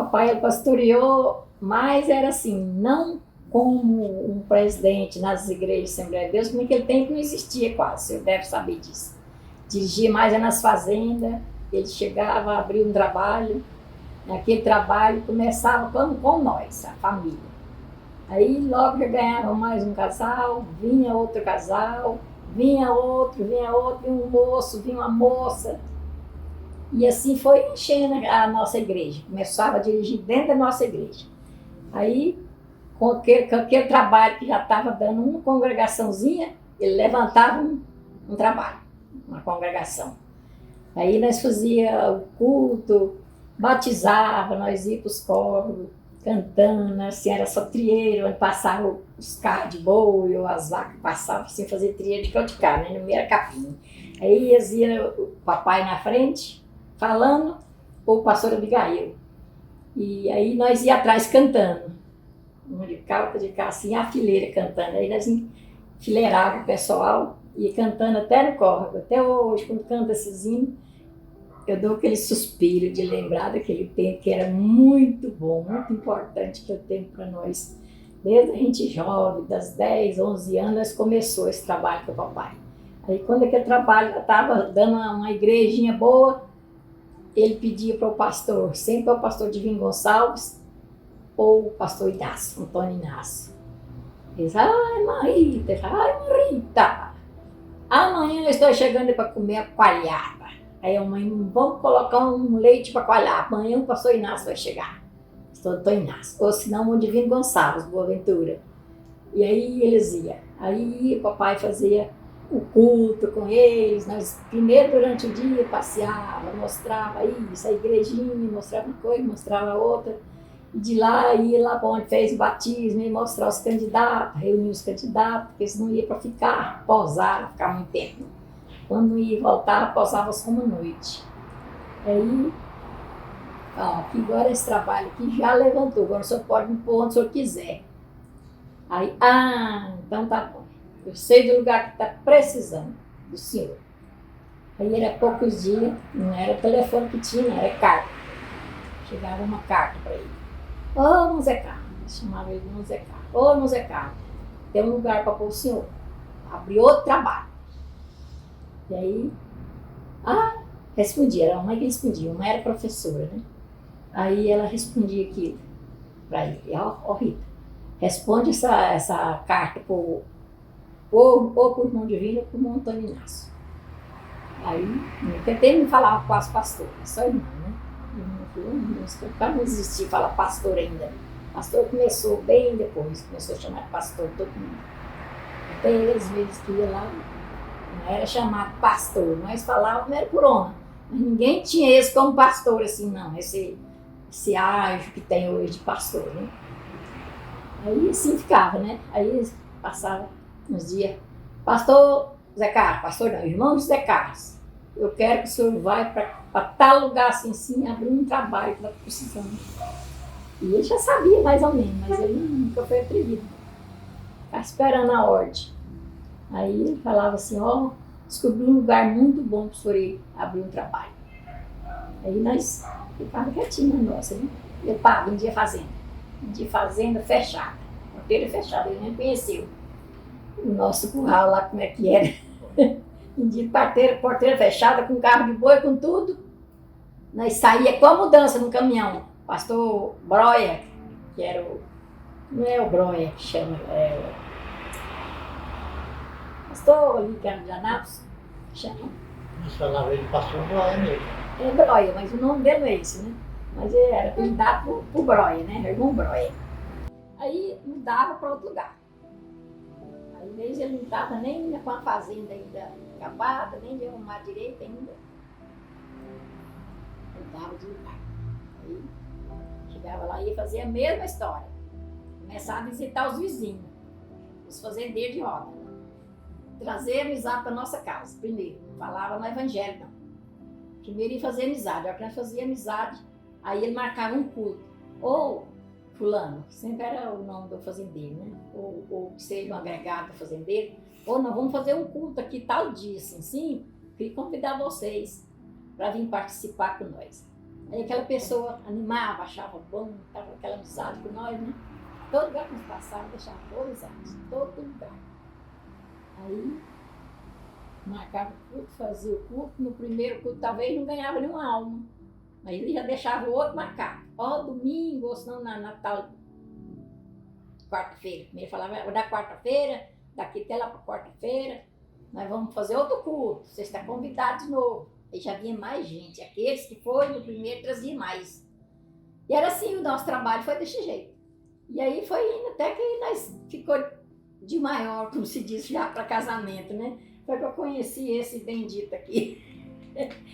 papai ele pastoreou, mas era assim, não como um presidente nas igrejas de Assembleia de Deus, porque naquele tempo não existia quase, você deve saber disso. Dirigia mais nas fazendas, ele chegava, abria um trabalho, aquele trabalho começava com nós, a família. Aí logo já ganhava mais um casal, vinha outro casal, vinha outro, vinha um moço, vinha uma moça. E assim foi enchendo a nossa igreja. Começava a dirigir dentro da nossa igreja. Aí, com aquele trabalho que já estava dando uma congregaçãozinha, ele levantava um trabalho, uma congregação. Aí nós fazíamos o culto, batizava, nós íamos para os coros, cantando, assim, era só trieiro, onde passavam os carros de boi, ou as vacas passavam, assim, fazer trieiro de cá, né, no meio era capim. Aí ia o papai na frente, falando, ou o pastor Abigail. E aí nós ia atrás cantando, uma de cá, outra de cá, assim, a fileira cantando. Aí nós enfileirávamos o pessoal, ia cantando até no córrego. Até hoje, quando canta esses hinos, eu dou aquele suspiro de lembrar daquele tempo que era muito bom, muito importante aquele tempo para nós. Desde a gente jovem, das 10, 11 anos, nós começou esse trabalho com o papai. Aí quando aquele trabalho já estava dando uma igrejinha boa, ele pedia para o pastor, sempre o pastor Divino Gonçalves, ou o pastor Inácio, Antônio Inácio. Ele disse, ai Marita, amanhã eu estou chegando para comer a coalhada. Aí a mãe, vamos colocar um leite para coalhar, amanhã o pastor Inácio vai chegar. Pastor Inácio, ou senão o Divino Gonçalves, Boaventura. E aí eles iam. Aí o papai fazia o culto com eles, nós primeiro durante o dia passeava, mostrava isso, a igrejinha, mostrava uma coisa, mostrava outra, e de lá ia lá para onde fez o batismo, e mostrar os candidatos, reunir os candidatos, porque eles não iam para ficar, posar, ficar muito tempo. Quando ia voltar, posava só uma noite. Aí, ó, aqui agora esse trabalho aqui já levantou, agora o senhor pode me pôr onde o senhor quiser. Aí, então tá bom. Eu sei do lugar que está precisando do senhor. Aí era poucos dias, não era o telefone que tinha, não, era carta. Chegava uma carta para ele. Ô, Zé Carlos, chamava ele de Zé Carlos. Ô, Zé Carlos, tem um lugar para pôr o senhor. Abriu outro trabalho. E aí, respondia, era uma que respondia, uma era professora, né? Aí ela respondia aquilo para ele. Ó, Rita, responde essa carta ou por irmão Divino ou por irmão Antônio Inácio. Aí, tentei me falar com as pastoras, só irmão, né? Para não existir falar pastor ainda. Pastor começou bem depois, começou a chamar pastor todo mundo. Até eles vezes que ia lá, não era chamado pastor, mas falavam, não era por honra. Mas ninguém tinha esse como pastor, assim, não, esse ágio que tem hoje de pastor, né? Aí assim ficava, né? Aí passava uns dias, pastor Zé Carlos, pastor não, irmão de Zé Carlos, eu quero que o senhor vá para tal lugar assim, abrir um trabalho que está precisando. E ele já sabia mais ou menos, mas ele nunca foi atrevido. Ficava esperando a ordem. Aí ele falava assim, ó, descobri um lugar muito bom para o senhor ir abrir um trabalho. Aí nós ficávamos quietinhos na nossa, né? Eu vendia fazenda fechada, porteira fechada, ele nem conheceu o nosso curral lá, como é que era. Vendia porteira fechada, com carro de boi, com tudo. Nós saía com a mudança no caminhão. Pastor Broia, que era não é o Broia que chama, pastor ali que era de Anápolis, chama. Nós falava ele pastor Broia mesmo. É Broia, mas o nome dele não é esse, né? Mas ele era apelidado por Broia, né? Irmão Broia. Aí mudava para outro lugar. Às vezes ele não estava nem com a fazenda ainda acabada, nem de arrumar direito ainda. Mudava de lugar. Aí chegava lá e ia fazer a mesma história. Começava a visitar os vizinhos, os fazendeiros de roda. Trazer amizade para nossa casa, primeiro. Não falava no evangelho, não. Primeiro ia fazer amizade. A hora que nós fazíamos amizade, aí ele marcava um culto. Ou fulano, sempre era o nome do fazendeiro, né? Ou que seja um agregado do fazendeiro. Ou nós vamos fazer um culto aqui tal dia, assim, sim. Queria convidar vocês para vir participar com nós. Aí aquela pessoa animava, achava bom, estava aquela amizade com nós, né? Todo lugar que nós passávamos, deixava boa amizade, todo lugar. Aí marcava o culto, fazia o culto, no primeiro culto talvez não ganhava nenhuma alma. Aí ele já deixava o outro marcado. Ó, domingo, ou senão na Natal, quarta-feira. Ele falava, da quarta-feira, daqui até lá para quarta-feira, nós vamos fazer outro culto, você está convidado de novo. Aí já vinha mais gente, aqueles que foram no primeiro traziam mais. E era assim, o nosso trabalho foi desse jeito. E aí foi indo até que nós ficou de maior, como se diz, já para casamento, né? Foi que eu conheci esse bendito aqui,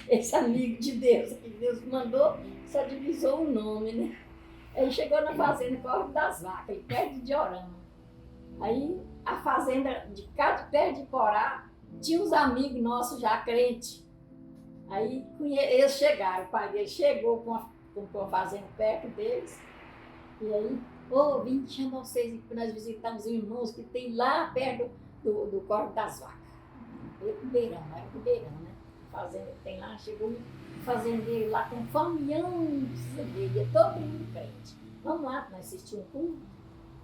esse amigo de Deus, que Deus mandou, só divisou o nome, né? Aí chegou na fazenda Córrego das Vacas, perto de Orama. Aí a fazenda de cá de perto de Porá tinha uns amigos nossos já crentes. Aí eles chegaram, o pai deles chegou com a fazenda perto deles. E aí, vim chamar vocês para nós visitarmos os irmãos que tem lá perto do Córrego das Vacas. Ribeirão, era Ribeirão, né? Fazenda que tem lá, chegou um fazendeiro lá com faminhão, ia todo mundo crente. Vamos lá, nós assistimos um culto.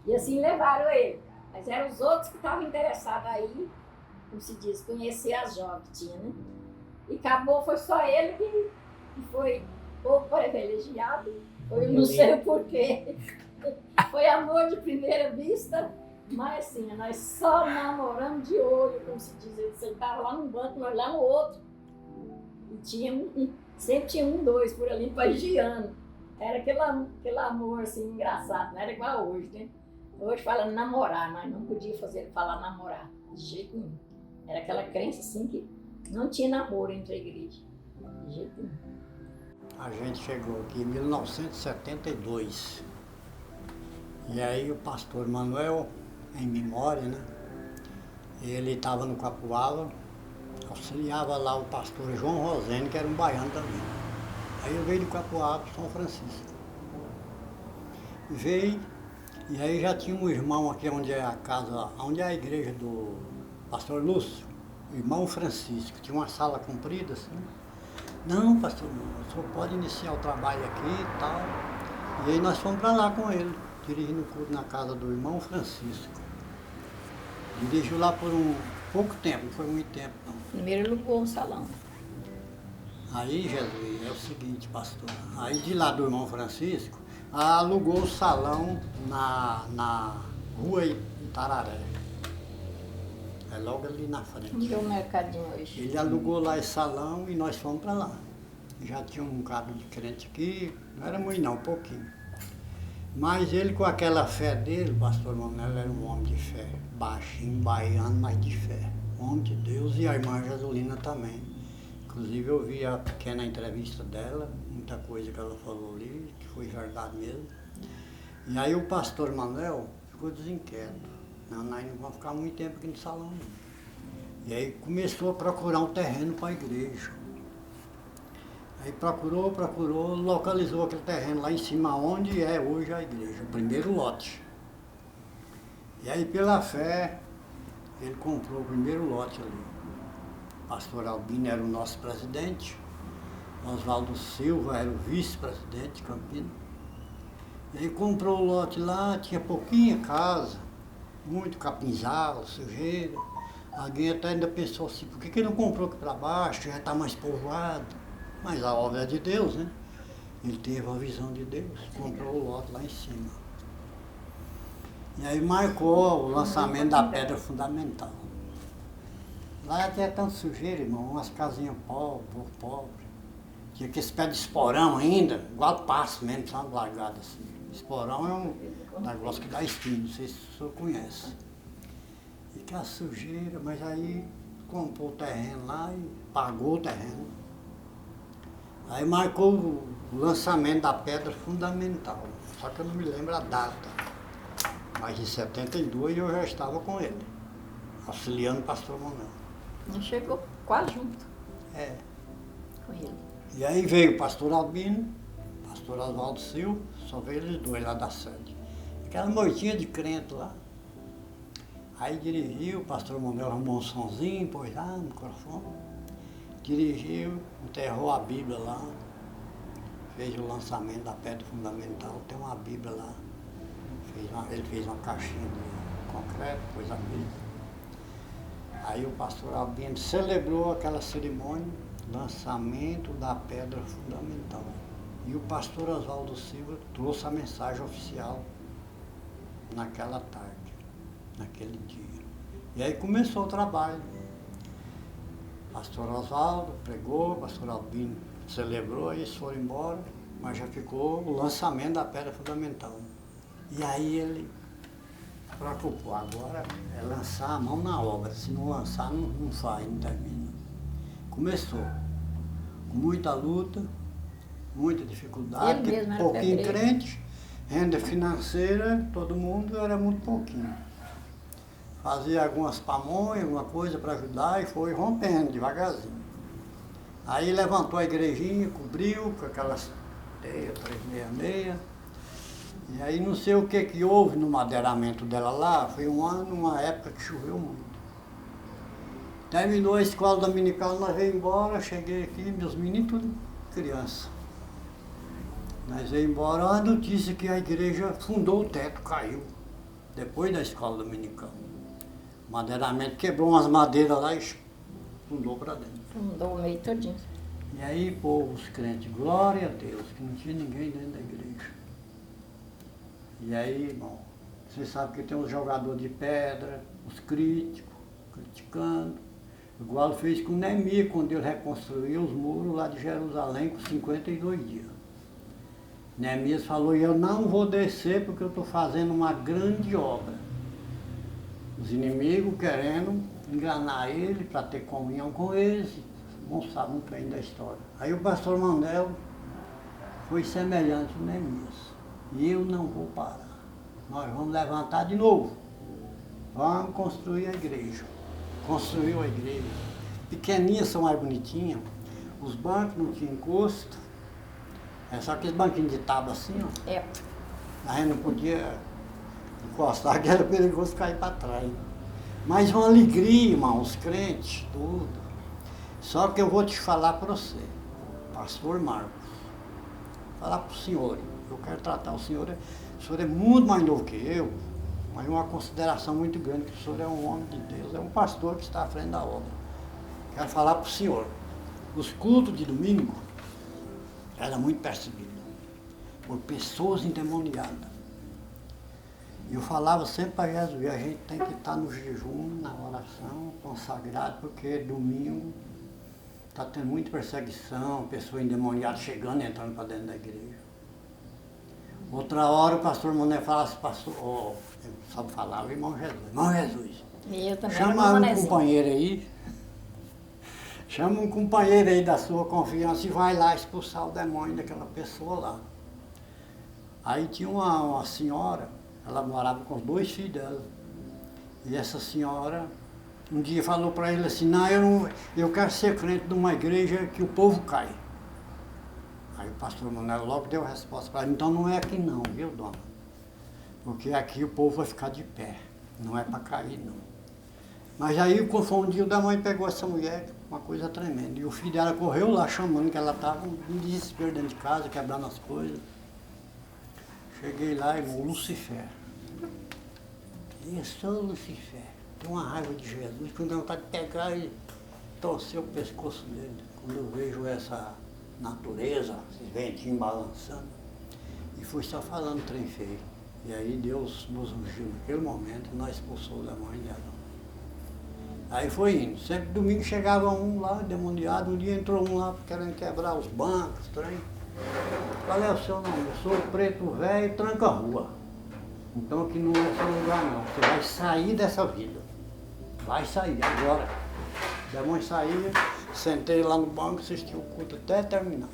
E assim levaram ele. Mas eram os outros que estavam interessados aí, como se diz, conhecer as jovens que tinha, né? E acabou, foi só ele que foi ou privilegiado, ou eu não sei o porquê. Foi amor de primeira vista, mas assim, nós só namoramos de olho, como se diz. Ele sentava lá num banco, nós lá no outro. E tinha sempre tinha dois por ali, pagiando. Era aquele amor assim, engraçado, não era igual hoje, né? Hoje fala namorar, mas não podia falar namorar, de jeito nenhum. Era aquela crença assim que não tinha namoro entre a igreja, de jeito nenhum. A gente chegou aqui em 1972. E aí o pastor Manuel, em memória, né? Ele estava no Capoava, auxiliava lá o pastor João Rosene, que era um baiano também. Aí eu veio do Capoava para São Francisco. Veio, e aí já tinha um irmão aqui onde é a casa, onde é a igreja do pastor Lúcio, o irmão Francisco, tinha uma sala comprida assim. Não, pastor, o senhor pode iniciar o trabalho aqui e tal. E aí nós fomos para lá com ele, dirigindo o culto na casa do irmão Francisco. Dirigiu lá por pouco tempo, não foi muito tempo não. Primeiro alugou um salão. Aí, Jesus, é o seguinte, pastor, aí de lá do irmão Francisco, alugou o salão na rua Itararé. É logo ali na frente. Onde é o mercadinho hoje? Ele alugou lá esse salão e nós fomos para lá. Já tinha um bocado de crente aqui, não era muito não, um pouquinho. Mas ele com aquela fé dele, o pastor Manuel era um homem de fé, baixinho, baiano, mas de fé. Homem de Deus, e a irmã Jesulina também. Inclusive eu vi a pequena entrevista dela, muita coisa que ela falou ali, que foi verdade mesmo. E aí o pastor Manuel ficou desinquieto. Não, nós não vamos ficar muito tempo aqui no salão não. E aí começou a procurar um terreno para a igreja. Aí procurou, localizou aquele terreno lá em cima, onde é hoje a igreja, o primeiro lote. E aí pela fé, ele comprou o primeiro lote ali. O pastor Albino era o nosso presidente, Oswaldo Silva era o vice-presidente de Campinas. E aí comprou o lote lá, tinha pouquinha casa, muito capinzal, sujeira. Alguém até ainda pensou assim, por que ele não comprou aqui para baixo, já está mais povoado? Mas a obra é de Deus, né? Ele teve a visão de Deus, comprou o lote lá em cima. E aí marcou o lançamento da pedra fundamental. Lá até tanto sujeira, irmão, umas casinhas pobres. Tinha aqueles pés de esporão ainda, igual passo mesmo, sabe, largado assim. Esporão é um negócio que dá espinho, não sei se o senhor conhece. E que a sujeira, mas aí comprou o terreno lá e pagou o terreno. Aí marcou o lançamento da pedra fundamental, só que eu não me lembro a data. Mas em 72 eu já estava com ele, auxiliando o pastor Manuel. Não chegou quase junto É. com ele. E aí veio o pastor Albino, o pastor Oswaldo Silva, só veio eles dois lá da sede. Aquela noitinha de crente lá. Aí dirigiu, o pastor Manuel arrumou um sonzinho, pôs lá no microfone. Dirigiu, enterrou a Bíblia lá. fez o lançamento da pedra fundamental, tem uma Bíblia lá. Ele fez uma caixinha de concreto, pôs a Bíblia. Aí o pastor Albino celebrou aquela cerimônia, lançamento da pedra fundamental. E o pastor Oswaldo Silva trouxe a mensagem oficial naquela tarde, naquele dia. E aí começou o trabalho. Pastor Oswaldo pregou, pastor Albino celebrou, eles foram embora, mas já ficou o lançamento da pedra fundamental. E aí ele preocupou, agora é lançar a mão na obra, se não lançar não faz, não termina. Começou, com muita luta, muita dificuldade, pouquinho crente, renda financeira, todo mundo era muito pouquinho. Fazia algumas pamonhas, alguma coisa para ajudar e foi rompendo devagarzinho. Aí levantou a igrejinha, cobriu com aquelas teias 366. E aí não sei o que houve no madeiramento dela lá, foi uma época que choveu muito. Terminou a escola dominical, nós veio embora, cheguei aqui, meus meninos tudo criança. Nós veio embora, a notícia que a igreja fundou o teto, caiu, depois da escola dominical. O madeiramento quebrou umas madeiras lá e fundou para dentro. Fundou o meio todinho. E aí, povo, os crentes, glória a Deus, que não tinha ninguém dentro da igreja. E aí, irmão, você sabe que tem os jogadores de pedra, os críticos, criticando. Igual fez com Neemias, quando ele reconstruiu os muros lá de Jerusalém com 52 dias. Neemias falou, eu não vou descer porque eu estou fazendo uma grande obra. Os inimigos querendo enganar ele para ter comunhão com eles, não sabe muito bem da história. Aí o pastor Mandel foi semelhante a Neemias. E eu não vou parar. Nós vamos levantar de novo. Vamos construir a igreja. Construiu a igreja. Pequeninhas são mais bonitinhas. Os bancos não tinham encosto. É só aqueles banquinhos de tábua assim, ó. É. A gente não podia encostar, que era perigoso cair para trás. Mas uma alegria, irmão, os crentes, tudo. Só que eu vou te falar para você, pastor Marcos, falar para o senhor, eu quero tratar o senhor é muito mais novo que eu, mas uma consideração muito grande, que o senhor é um homem de Deus, é um pastor que está à frente da obra. Quero falar para o senhor, os cultos de domingo eram muito perseguidos por pessoas endemoniadas. E eu falava sempre para Jesus, a gente tem que estar no jejum, na oração, consagrado, porque domingo está tendo muita perseguição, pessoa endemoniada chegando e entrando para dentro da igreja. Outra hora o pastor Mané fala assim, pastor, sabe falar, o irmão Jesus, E eu também chama um companheiro aí, chama um companheiro aí da sua confiança e vai lá expulsar o demônio daquela pessoa lá. Aí tinha uma senhora, ela morava com os 2 filhos dela. E essa senhora, um dia falou para ele assim, não, eu quero ser crente de uma igreja que o povo cai. Aí o pastor Manuel logo deu a resposta para ele, então não é aqui não, viu, dona? Porque aqui o povo vai ficar de pé, não é para cair não. Mas aí confundiu, da mãe pegou essa mulher, uma coisa tremenda. E o filho dela correu lá chamando, que ela estava em desespero dentro de casa, quebrando as coisas. Cheguei lá, irmão, Lucifer. Eu sou Lucifer. Tenho uma raiva de Jesus, com vontade de pegar e torcer o pescoço dele. Quando eu vejo essa natureza, esses ventinhos balançando. E fui só falando trem feio. E aí Deus nos ungiu naquele momento, nós expulsou o demônio dela. Aí foi indo. Sempre domingo chegava um lá, demoniado. Um dia entrou um lá querendo quebrar os bancos, trem. Qual é o seu nome? Eu sou o preto velho, tranca a rua. Então aqui não é seu lugar não. Você vai sair dessa vida. Vai sair agora. O demônio saía, sentei lá no banco, assisti o culto até terminar.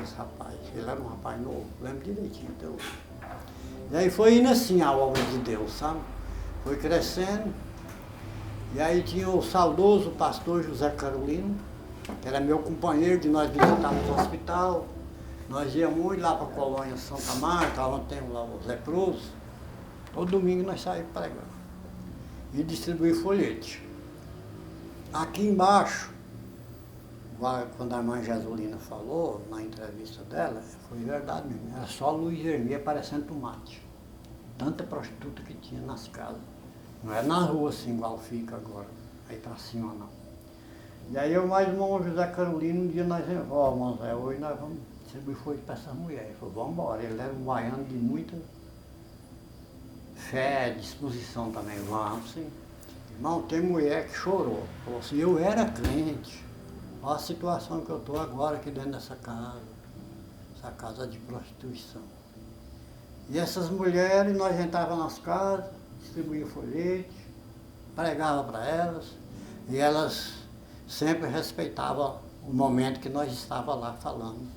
Esse rapaz, ele era um rapaz novo, lembro direitinho até hoje. E aí foi indo assim a obra de Deus, sabe? Foi crescendo. E aí tinha o saudoso pastor José Carolino, que era meu companheiro, de nós visitávamos o hospital. Nós íamos muito lá para a colônia Santa Marta, onde tem lá os leprosos. Todo domingo nós saímos pregando. E distribuir folhete. Aqui embaixo, quando a irmã Jesulina falou, na entrevista dela, foi verdade mesmo. Era só luz vermelha parecendo tomate. Tanta prostituta que tinha nas casas. Não é na rua assim, igual fica agora, aí pra cima não. E aí eu mais o irmão José Carolino, um dia nós, irmão Zé, hoje nós vamos distribuir folha para essas mulheres. Ele falou, vamos embora. Ele era um baiano de muita fé, disposição também, vamos sim. Irmão, tem mulher que chorou. Falou assim, eu era crente. Olha a situação que eu estou agora aqui dentro dessa casa. Essa casa de prostituição. E essas mulheres, nós entrávamos nas casas, distribuía folhete, pregava para elas, e elas sempre respeitavam o momento que nós estávamos lá falando.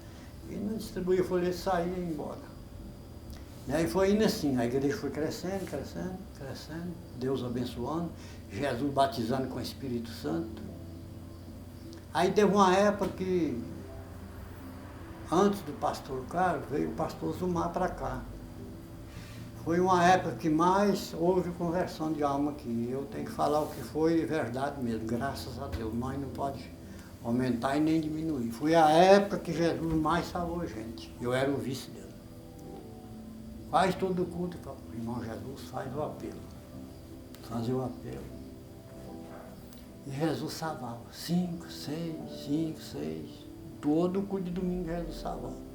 E nós distribuía folhete, saía e ia embora. E aí foi indo assim, a igreja foi crescendo, crescendo, crescendo, Deus abençoando, Jesus batizando com o Espírito Santo. Aí teve uma época que, antes do pastor Carlos, veio o pastor Zumar para cá. Foi uma época que mais houve conversão de alma aqui. Eu tenho que falar o que foi verdade mesmo, graças a Deus. Nós não pode aumentar e nem diminuir. Foi a época que Jesus mais salvou gente. Eu era o vice dele. Faz todo o culto, irmão Jesus, faz o apelo. Fazia o apelo. E Jesus salvava. 5, 6, 5, 6. Todo o culto de domingo Jesus salvava.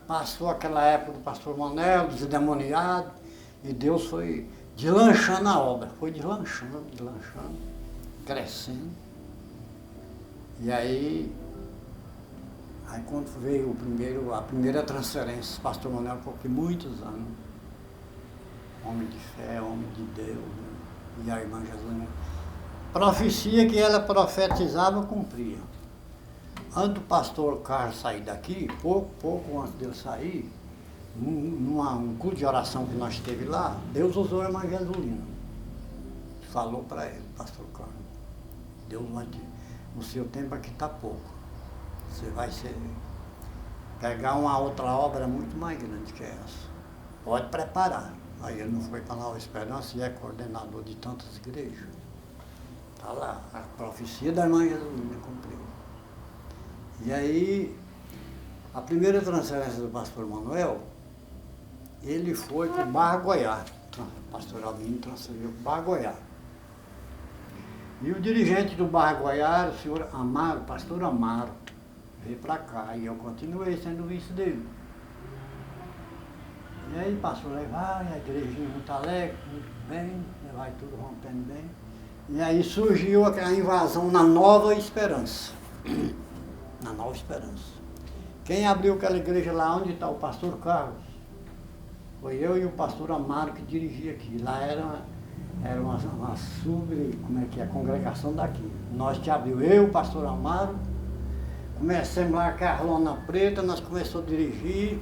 Passou aquela época do pastor Manel, dos endemoniados, e Deus foi deslanchando a obra. Foi deslanchando, deslanchando, crescendo. E aí quando veio a primeira transferência, o pastor Manel ficou aqui muitos anos. Homem de fé, homem de Deus, né? E a irmã Jesus. Profecia que ela profetizava, cumpria. Antes do pastor Carlos sair daqui, pouco antes dele sair, num culto de oração que nós teve lá, Deus usou a irmã Jesulina. Falou para ele, pastor Carlos, Deus vai te, no seu tempo aqui está pouco. Você vai pegar uma outra obra muito mais grande que essa. Pode preparar. Aí ele não foi para Nova Esperança e é coordenador de tantas igrejas. Está lá, a profecia da irmã Jesulina cumpriu. E aí, a primeira transferência do pastor Manuel, ele foi para o Barra Goiás. O pastor Albino transferiu para o Barra Goiás. E o dirigente do Barra Goiás, o senhor Amaro, o pastor Amaro, veio para cá e eu continuei sendo vice dele. E aí passou, aí vai, a igrejinha muito alegre, muito bem, vai tudo rompendo bem. E aí surgiu aquela invasão na Nova Esperança. Na Nova Esperança. Quem abriu aquela igreja lá onde está o pastor Carlos, foi eu e o pastor Amaro que dirigia aqui. Lá era uma como é que é, a congregação daqui. Nós que abriu, eu, o pastor Amaro, comecemos lá com a lona preta, nós começamos a dirigir.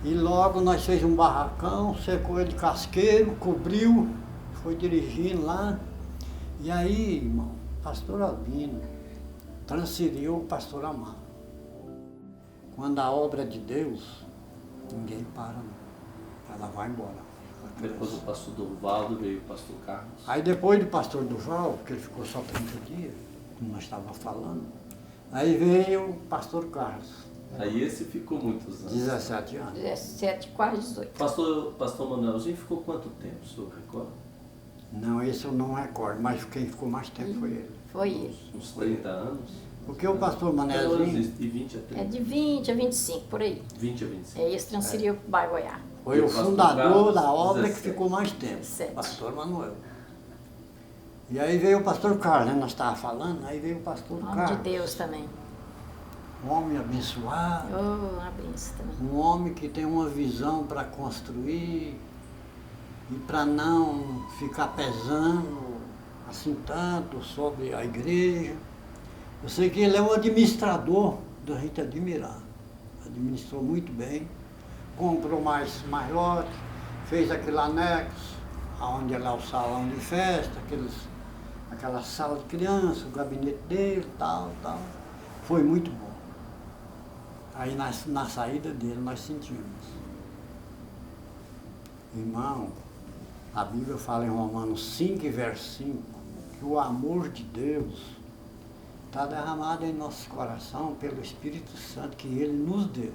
E logo nós fizemos um barracão, cercou ele de casqueiro, cobriu, foi dirigindo lá. E aí, irmão, pastor Albino transferiu o pastor Amaro. Quando a obra é de Deus, ninguém para, não. Ela vai embora. Depois do pastor Durvaldo veio o pastor Carlos. Aí depois do pastor Durval, porque ele ficou só 30 dias, como nós estávamos falando, aí veio o pastor Carlos. Aí esse ficou muitos anos. 17 anos. 17, quase 18. Pastor Manuelzinho ficou quanto tempo, o senhor recorda? Não, esse eu não recordo, mas quem ficou mais tempo foi ele. Foi ele. Uns 30 anos? Porque o pastor Manezinho De 20 a 30? É de 20 a 25, por aí. 20 a 25. É, esse transferiu para o Barra Goiás. foi E o o pastor fundador Carlos, da obra 17. que ficou mais tempo, 17. pastor Manuel. E aí veio o pastor Carlos, né? Nós estávamos falando, aí veio o pastor Homem Carlos. de Deus também. Um homem abençoado, Oh, uma benção também. um homem que tem uma visão para construir e para não ficar pesando assim tanto sobre a igreja. Eu sei que ele é um administrador da gente admirar. Administrou muito bem, comprou mais lote, fez aquele anexo, onde é lá o salão de festa, aquela sala de criança, o gabinete dele, tal. Foi muito bom. Aí na saída dele nós sentimos. Irmão, a Bíblia fala em Romanos 5, verso 5, que o amor de Deus está derramada em nosso coração pelo Espírito Santo que Ele nos deu.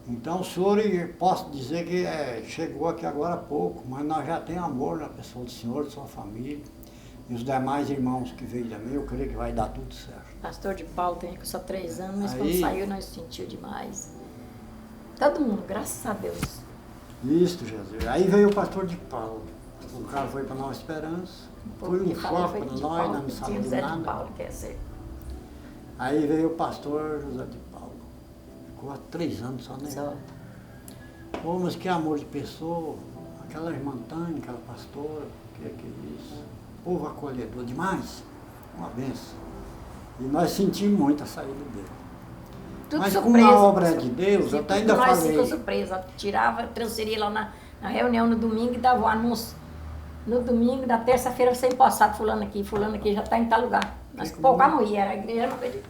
Então o senhor, posso dizer que chegou aqui agora há pouco, mas nós já temos amor na pessoa do senhor, de sua família, e os demais irmãos que veio também, eu creio que vai dar tudo certo. Pastor de Paulo tem só 3 anos, mas Aí- quando saiu nós sentiu demais. Todo mundo, graças a Deus. Isso, Jesus. Aí veio o pastor de Paulo. O cara foi para Nova Esperança, foi um choque para nós, não sabíamos José de nada. Paulo, quer ser. Aí veio o pastor José de Paulo. Ficou há 3 anos só, né? Só. Pô, mas que amor de pessoa, aquela irmã Tânia, aquela pastora, que é isso? Povo acolhedor demais, uma benção. E nós sentimos muito a saída dele. Tudo Mas surpresa. como a obra é de Deus, eu até ainda nós falei. ficou surpresa. Tirava, transferia lá na reunião no domingo e dava o anúncio. No domingo, da terça-feira, você empossado, fulano aqui já está em tal lugar. Nós Fico pouco muito- morria, a igreja não coisa de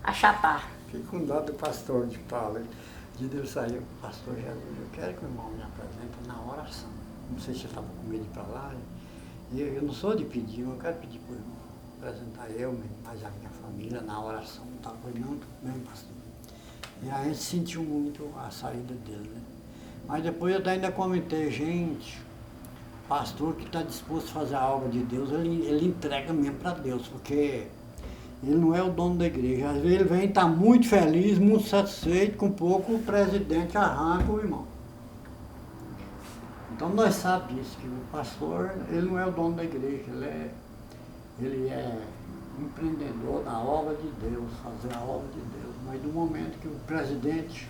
achatar. Fiquei com dó do pastor de Paulo. De Deus saiu, pastor Jesus, eu quero que o irmão me apresente na oração. Não sei se ele estava com medo de ir para lá. E eu não sou de pedir, eu quero pedir para o irmão apresentar eu, mais a minha família na oração. Não estava não, tudo bem, pastor. E a gente sentiu muito a saída dele, né? Mas depois eu ainda comentei, gente, pastor que está disposto a fazer a obra de Deus, ele entrega mesmo para Deus, porque ele não é o dono da igreja. Às vezes ele vem estar muito feliz, muito satisfeito, com pouco o presidente arranca o irmão. Então nós sabemos disso, que o pastor, ele não é o dono da igreja, ele é empreendedor da obra de Deus, fazer a obra de Deus. Mas no momento que o presidente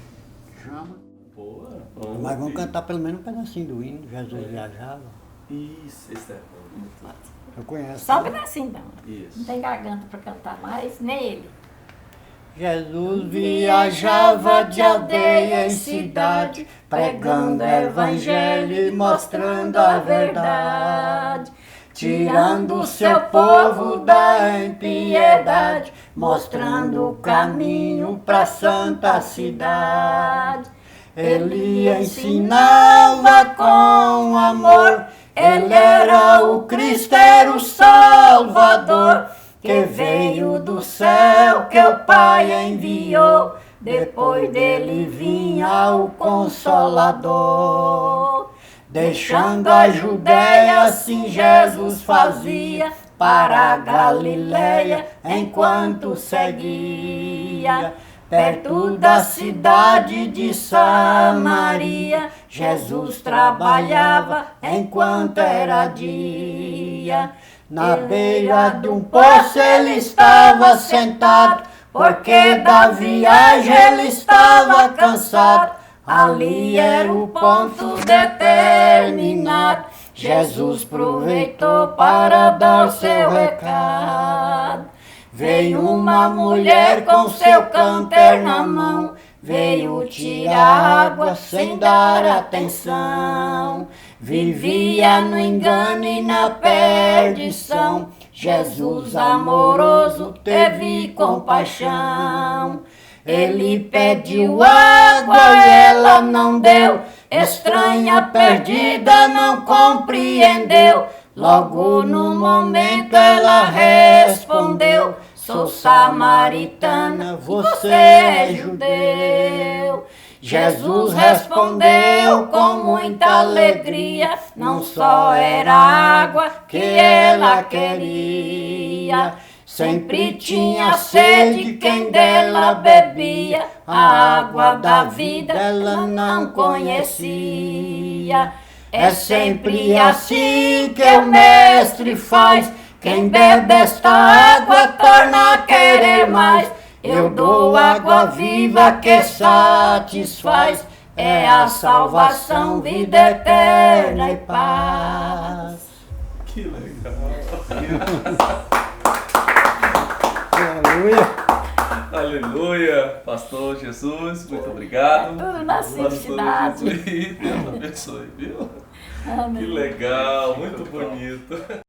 chama, Boa. mas vamos cantar pelo menos um pedacinho do hino, Jesus viajava. Isso, esse é bom. Eu conheço. Só um pedacinho, então. Isso. Não tem garganta para cantar mais, nem ele. Jesus viajava de aldeia em cidade, pregando evangelho e mostrando a verdade, tirando o seu povo da impiedade, mostrando o caminho para a santa cidade. Ele ensinava com amor, ele era o Cristo, era o Salvador, que veio do céu, que o Pai enviou, depois dele vinha o Consolador. Deixando a Judéia, assim Jesus fazia, para a Galileia, enquanto seguia. Perto da cidade de Samaria, Jesus trabalhava enquanto era dia. Na beira de um poço ele estava sentado, porque da viagem ele estava cansado. Ali era o ponto determinado, Jesus aproveitou para dar seu recado. Veio uma mulher com seu cânter na mão, veio tirar água sem dar atenção. Vivia no engano e na perdição, Jesus amoroso teve compaixão. Ele pediu água e ela não deu, estranha, perdida, não compreendeu. Logo no momento ela respondeu, sou samaritana, você é judeu. Jesus respondeu com muita alegria, não só era água que ela queria. Sempre tinha sede quem dela bebia, a água da vida ela não conhecia. É sempre assim que o mestre faz, quem bebe desta água torna a querer mais. Eu dou água viva que satisfaz, é a salvação, vida eterna e paz. Que legal. Aleluia. Aleluia. Pastor Jesus, muito obrigado. Tudo na Pastor simplicidade. Jesus, Deus abençoe, viu? Amém. Que legal, muito bonito.